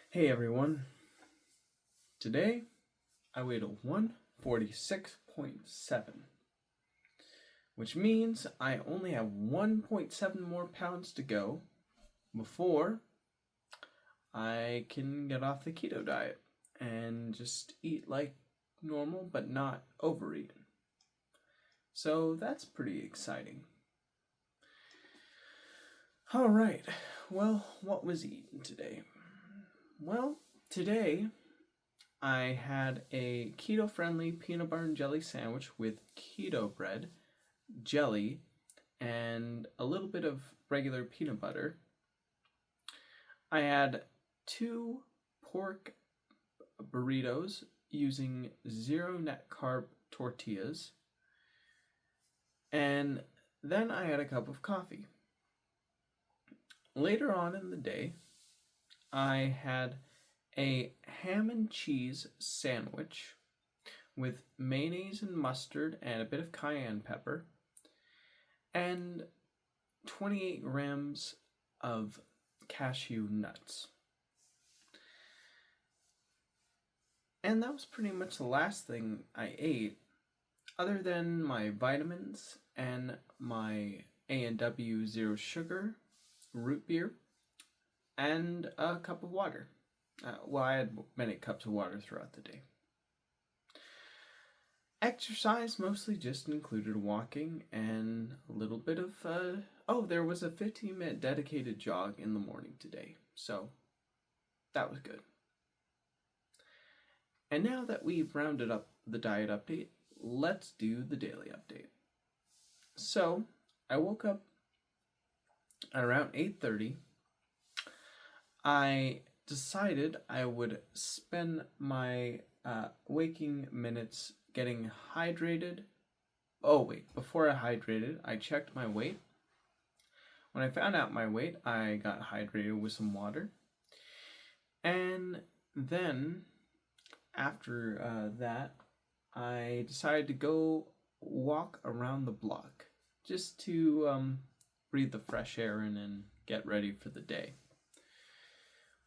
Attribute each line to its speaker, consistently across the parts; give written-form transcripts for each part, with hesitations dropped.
Speaker 1: Hey everyone, today I weighed a 146.7, which means I only have 1.7 more pounds to go before I can get off the keto diet and just eat like normal but not overeating. So that's pretty exciting. Alright, well, what was eaten today? Well, today I had a keto-friendly peanut butter and jelly sandwich with keto bread, jelly, and a little bit of regular peanut butter. I had 2 pork burritos using 0 net carb tortillas, and then I had a cup of coffee. Later on in the day, I had a ham and cheese sandwich with mayonnaise and mustard and a bit of cayenne pepper, and 28 grams of cashew nuts. And that was pretty much the last thing I ate, other than my vitamins and my A&W Zero Sugar root beer and a cup of water. I had many cups of water throughout the day. Exercise mostly just included walking and a little bit of, there was a 15-minute dedicated jog in the morning today, so that was good. And now that we've rounded up the diet update, let's do the daily update. So, I woke up at around 8:30. I decided I would spend my waking minutes getting hydrated. Oh wait, before I hydrated, I checked my weight. When I found out my weight, I got hydrated with some water. And then, after that, I decided to go walk around the block just to breathe the fresh air in and get ready for the day.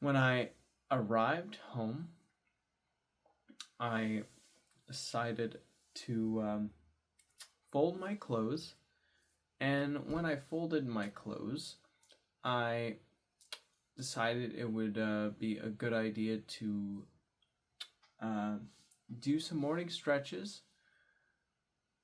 Speaker 1: When I arrived home, I decided to fold my clothes, and when I folded my clothes, I decided it would be a good idea to do some morning stretches,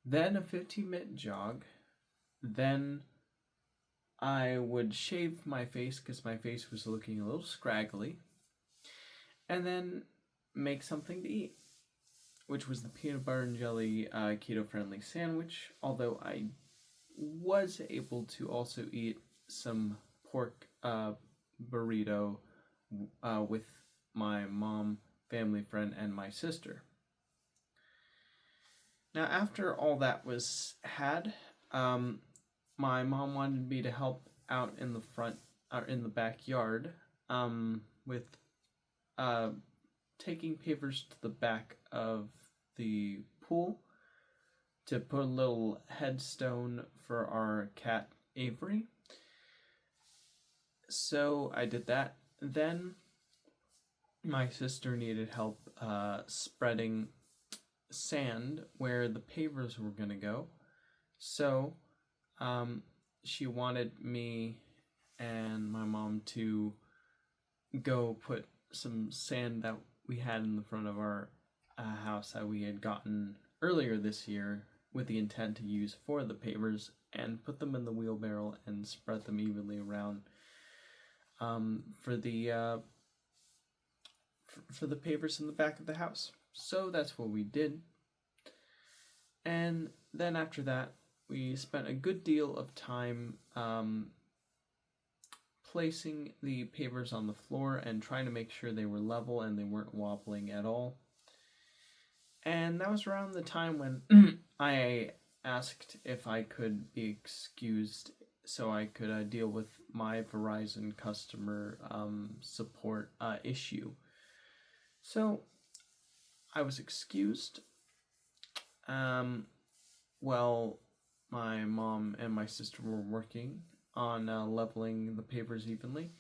Speaker 1: then a 15-minute jog, then I would shave my face because my face was looking a little scraggly, and then make something to eat, which was the peanut butter and jelly keto-friendly sandwich, although I was able to also eat some pork burrito with my mom, family friend, and my sister. Now, after all that was had, my mom wanted me to help out in the front or in the backyard with taking pavers to the back of the pool to put a little headstone for our cat Avery. So I did that. Then my sister needed help spreading sand where the pavers were going to go. So she wanted me and my mom to go put some sand that we had in the front of our house that we had gotten earlier this year with the intent to use for the pavers, and put them in the wheelbarrow and spread them evenly around for the pavers in the back of the house. So that's what we did. And then after that, we spent a good deal of time placing the pavers on the floor and trying to make sure they were level and they weren't wobbling at all. And that was around the time when I asked if I could be excused so I could deal with my Verizon customer support issue. So I was excused. Well, my mom and my sister were working on leveling the pavers evenly,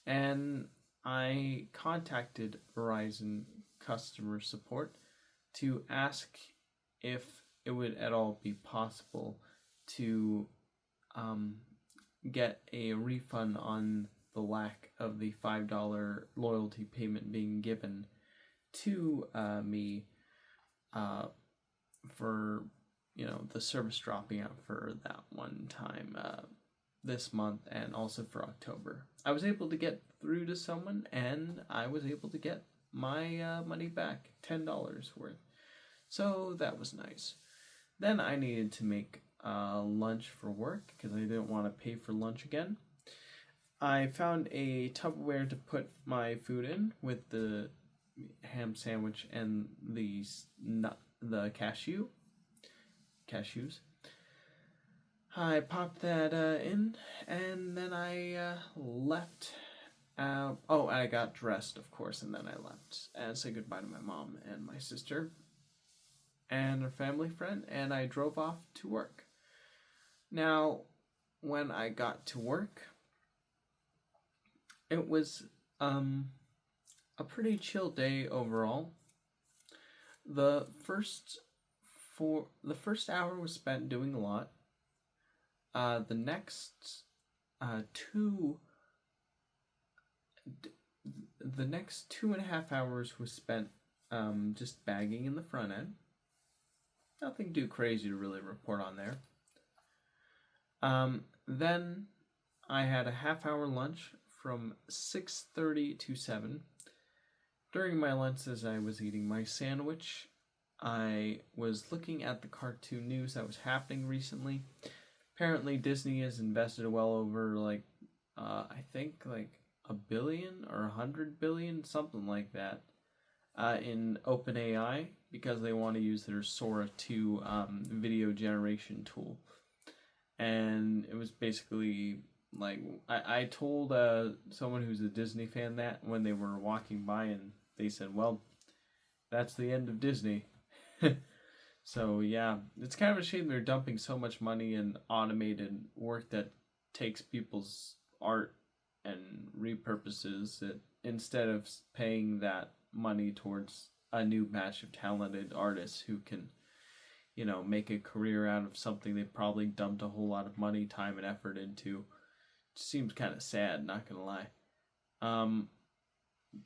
Speaker 1: and I contacted Verizon customer support to ask if it would at all be possible to um, get a refund on the lack of the $5 loyalty payment being given to me for the service dropping out for that one time this month and also for October. I was able to get through to someone and I was able to get my money back, $10 worth. So that was nice. Then I needed to make lunch for work because I didn't want to pay for lunch again. I found a Tupperware to put my food in with the ham sandwich and the cashews. I popped that in, and then I left. I got dressed, of course, and then I left and said goodbye to my mom and my sister and a family friend, and I drove off to work. Now, when I got to work, it was a pretty chill day overall. The first hour was spent doing a lot. The next two the next 2.5 hours was spent just bagging in the front end. Nothing too crazy to really report on there. Then I had a half-hour lunch from 6:30 to 7. During my lunch, as I was eating my sandwich, I was looking at the cartoon news that was happening recently. Apparently, Disney has invested well over I think $1 billion or $100 billion, something like that, in OpenAI because they want to use their Sora 2 video generation tool. And it was basically I told someone who's a Disney fan that when they were walking by, and they said, "Well, that's the end of Disney." So yeah, it's kind of a shame they're dumping so much money in automated work that takes people's art and repurposes it instead of paying that money towards a new batch of talented artists who can, make a career out of something they probably dumped a whole lot of money, time, and effort into. It seems kind of sad, not gonna lie.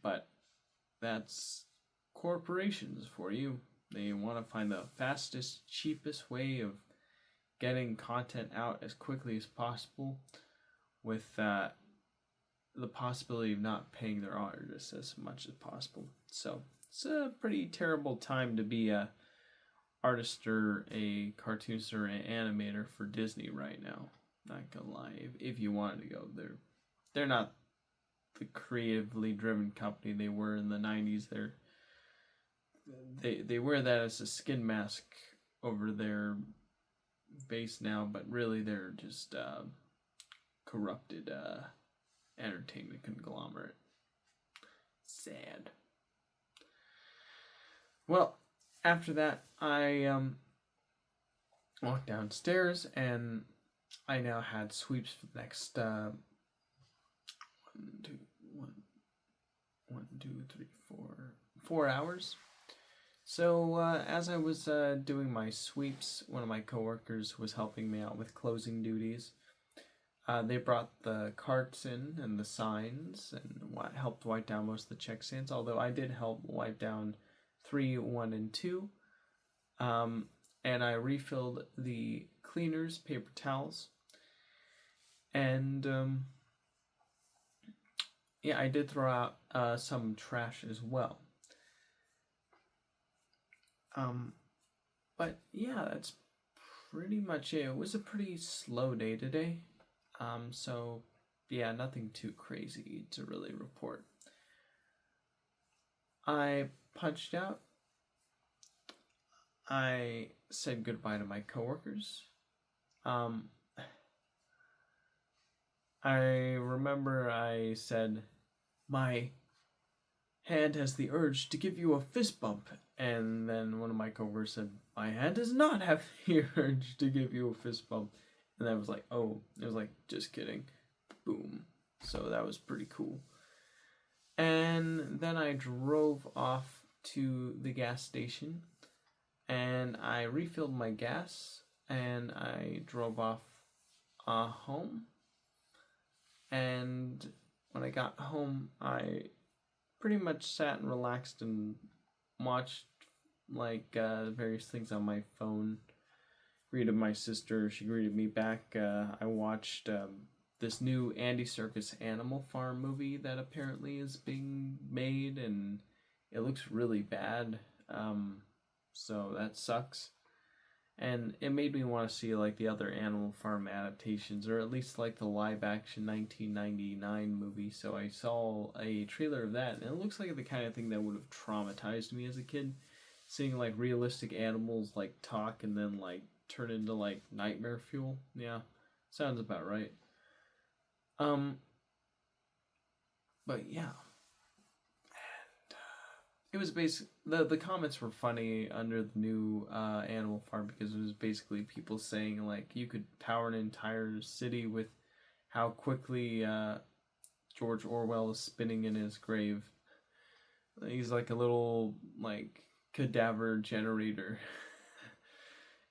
Speaker 1: But that's corporations for you. They want to find the fastest, cheapest way of getting content out as quickly as possible with the possibility of not paying their artists as much as possible. So it's a pretty terrible time to be a artist or a cartoonist or an animator for Disney right now. Not gonna lie, if you wanted to go, they're not the creatively driven company they were in the 90s. They wear that as a skin mask over their face now, but really they're just corrupted entertainment conglomerate. Sad. Well, after that, I walked downstairs and I now had sweeps for the next 4 hours. So as I was doing my sweeps, one of my coworkers was helping me out with closing duties. They brought the carts in and the signs and helped wipe down most of the check stands, although I did help wipe down 3, 1, and 2. And I refilled the cleaners, paper towels. And I did throw out some trash as well. But yeah, that's pretty much it. It was a pretty slow day today. So yeah, nothing too crazy to really report. I punched out. I said goodbye to my coworkers. I remember I said, "My hand has the urge to give you a fist bump." And then one of my coworkers said, "My hand does not have the urge to give you a fist bump." And I was like, oh, it was like, just kidding. Boom. So that was pretty cool. And then I drove off to the gas station and I refilled my gas and I drove off home. And when I got home, I pretty much sat and relaxed and watched various things on my phone. Greeted my sister, she greeted me back. I watched this new Andy Serkis Animal Farm movie that apparently is being made, and it looks really bad. So that sucks. And it made me want to see like the other Animal Farm adaptations, or at least like the live action 1999 movie. So I saw a trailer of that, and it looks like the kind of thing that would have traumatized me as a kid. Seeing like realistic animals like talk and then like turn into like nightmare fuel. Yeah, sounds about right. But yeah, it was basic. The comments were funny under the new Animal Farm because it was basically people saying like you could power an entire city with how quickly George Orwell is spinning in his grave. He's like a little like cadaver generator.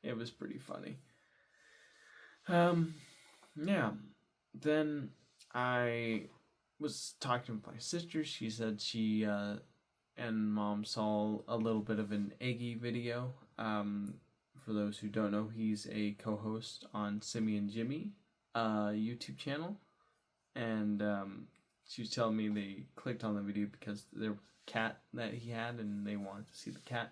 Speaker 1: It was pretty funny. Yeah. Then I was talking with my sister. She said she and mom saw a little bit of an Eggy video. For those who don't know, he's a co-host on Simmy and Jimmy YouTube channel. And she was telling me they clicked on the video because their cat that he had and they wanted to see the cat.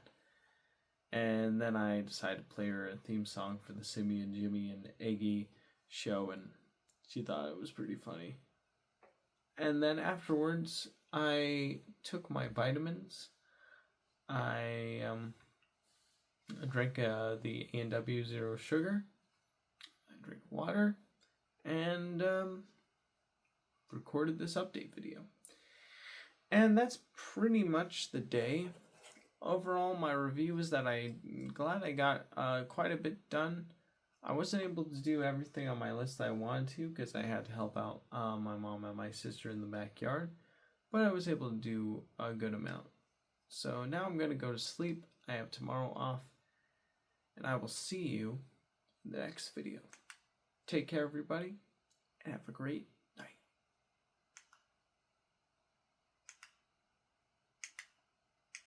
Speaker 1: And then I decided to play her a theme song for the Simmy and Jimmy and Eggy show, and she thought it was pretty funny. And then afterwards, I took my vitamins. I drank the A&W Zero Sugar. I drank water, and recorded this update video. And that's pretty much the day. Overall, my review is that I'm glad I got quite a bit done. I wasn't able to do everything on my list I wanted to because I had to help out my mom and my sister in the backyard, but I was able to do a good amount. So now I'm going to go to sleep. I have tomorrow off, and I will see you in the next video. Take care, everybody, and have a great